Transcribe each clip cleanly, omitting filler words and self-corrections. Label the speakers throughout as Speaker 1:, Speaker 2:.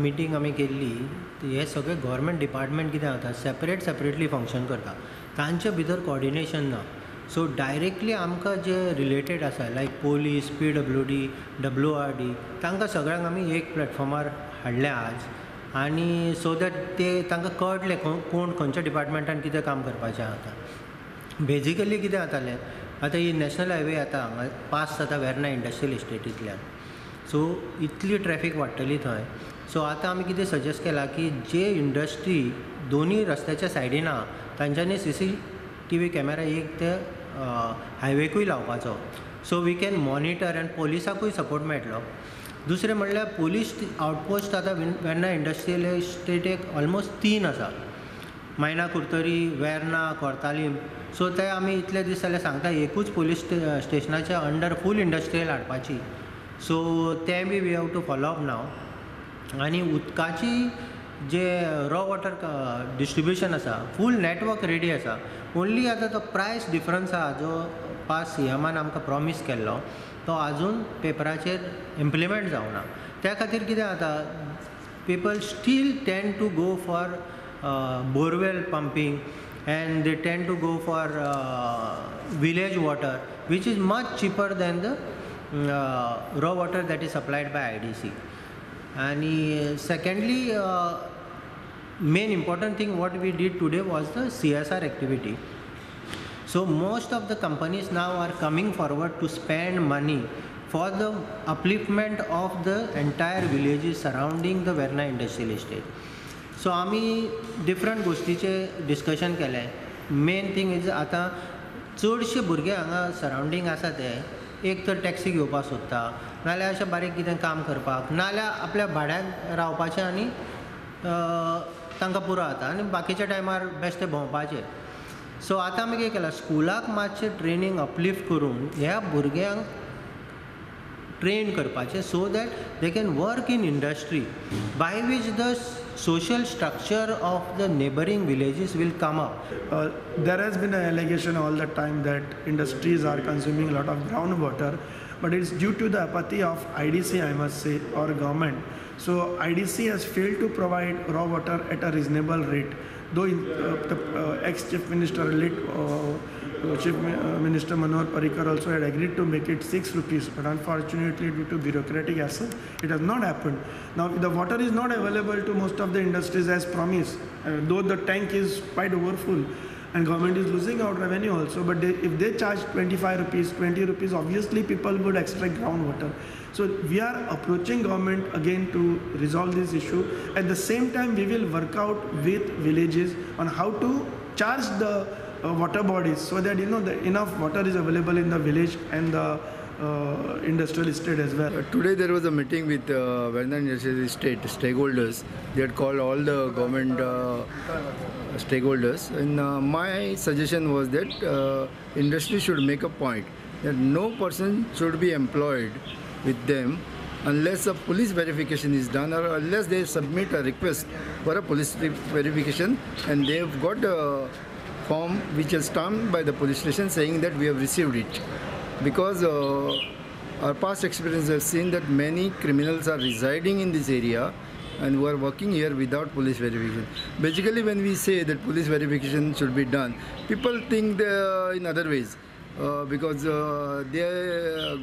Speaker 1: Meeting आमी केल्ली, हे सगळे गव्हर्मेंट डिपार्टमेंट कितें जाता सेपरेटली फंक्शन करता, तांचे भितर कोऑर्डिनेशन ना. सो डायरेक्टली आमकां जे रिलेटेड आसा लायक पोलीस, PWD, WRD, तांकां सगळ्यांक आमी एक प्लॅटफॉर्मार हाडले आज, आनी सो दॅट ते तांकां कळटलें कोण खंयच्या डिपार्टमेंटान कितें काम करपाचें आतां. बेजिकली कितें जातालें, आतां ही नॅशनल हायवे आतां हांगा पास जाता वेर्ना इंडस्ट्रियल इस्टेटींतल्यान, सो इतली ट्रॅफीक वाडटली थंय. सो आतां आमी कितें सजेस्ट केलां की जे इंडस्ट्री दोनूय रस्त्याच्या सायडीन आहा तांच्यांनी CCTV कॅमेरा एक ते हायवेकूय लावपाचो, सो वी कॅन मॉनिटर आनी पोलिसाकूय सपोर्ट मेळटलो. दुसरें म्हणल्यार पोलीस आवटपोस्ट आतां वेर्ना इंडस्ट्रियल इस्टेटीक ऑलमोस्ट 3 आसा, मायना कुर्तरी, वेर्ना, कोर्तालीम. सो ते आमी इतले दीस जाल्यार सांगता एकूच पोलीस स्टेशनाच्या अंडर फूल इंडस्ट्रियल हाडपाची. सो ते बी we have to follow up now. आनी उदकाची जे रॉ वॉटर डिस्ट्रिब्युशन आसा फूल नॅटवर्क रेडी आसा. ओन्ली आतां तो प्रायस डिफरन्स आहा जो पास CMान आमकां प्रॉमीस केल्लो तो आजून पेपराचेर इम्प्लिमेंट जावना. त्या खातीर कितें जाता, people still tend to go for borewell pumping, and they tend to go for village water, which is much cheaper than the raw water that is supplied by IDC. And secondly, main important thing what we did today was the CSR activity. So most of the companies now are coming forward to spend money for the upliftment of the entire villages surrounding the Verna industrial estate. सो आमी different गोश्टीचे discussion केलें. Main thing is आतां चडशे भुरगे हांगा surrounding आसा ते एक तर टॅक्सी घेवपाक सोदता, नाल्यार अशें बारीक कितें काम करपाक, नाल्यार आपल्या भाड्याक रावपाचें आनी तांकां पुरो जाता आनी बाकीच्या टायमार बेश्टे भोंवपाचें. सो आतां आमी कितें केलां, स्कुलाक मातशें ट्रेनींग अपलिफ्ट करून ह्या भुरग्यांक ट्रेन करपाचें so that they can work in industry by which the social structure of the neighboring villages will come up.
Speaker 2: There has been an allegation all the time that industries are consuming a lot of groundwater, but it's due to the apathy of IDC, I must say, or government. So IDC has failed to provide raw water at a reasonable rate. Though the ex-chief minister, Chief Minister Manohar Parrikar also had agreed to make it 6 rupees, but unfortunately due to bureaucratic hassle, it has not happened. Now the water is not available to most of the industries as promised, though the tank is quite overfull and government is losing out revenue also, but if they charge 25 rupees, 20 rupees, obviously people would extract groundwater. So we are approaching government again to resolve this issue. At the same time, we will work out with villages on how to charge the water bodies so that that enough water is available in the village and the industrial estate as well.
Speaker 3: Today there was a meeting with Verna Industrial Estate stakeholders. They had called all the government stakeholders, and my suggestion was that industry should make a point that no person should be employed with them unless a police verification is done or unless they submit a request for a police verification and they have got a form which is stamped by the police station saying that we have received it. Because our past experience has seen that many criminals are residing in this area and who are working here without police verification. Basically, when we say that police verification should be done, people think in other ways because they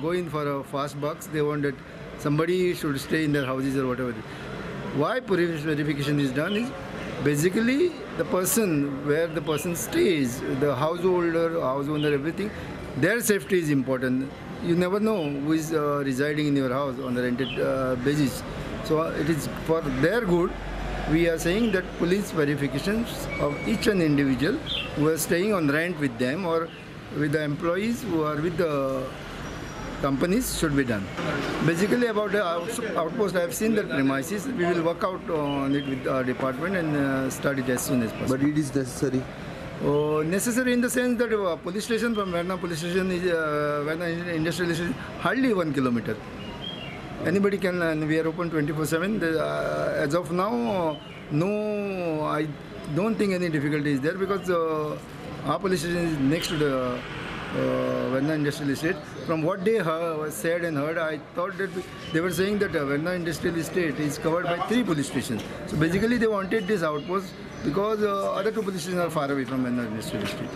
Speaker 3: go in for a fast bucks. They want that somebody should stay in their houses or whatever. Why police verification is done is basically the person, where the person stays, the householder, house owner, everything, their safety is important. You never know who is residing in your house on a rented basis. So it is for their good. We are saying that police verifications of each and individual who are staying on rent with them or with the employees who are with the companies should be done. Basically about the outpost, I have seen that premises. We will work out on it with our department and start it as soon as possible.
Speaker 4: But it is necessary?
Speaker 3: Necessary in the sense that police station from Verna police station is Verna industrial station hardly 1 kilometer. Anybody can, and we are open 24/7. As of now, no, I don't think any difficulty is there because our police station is next to the Verna Industrial Estate. From what they said and heard, I thought that they were saying that Verna Industrial Estate is covered by 3 police stations. So basically they wanted this outpost because other 2 police stations are far away from Verna Industrial Estate.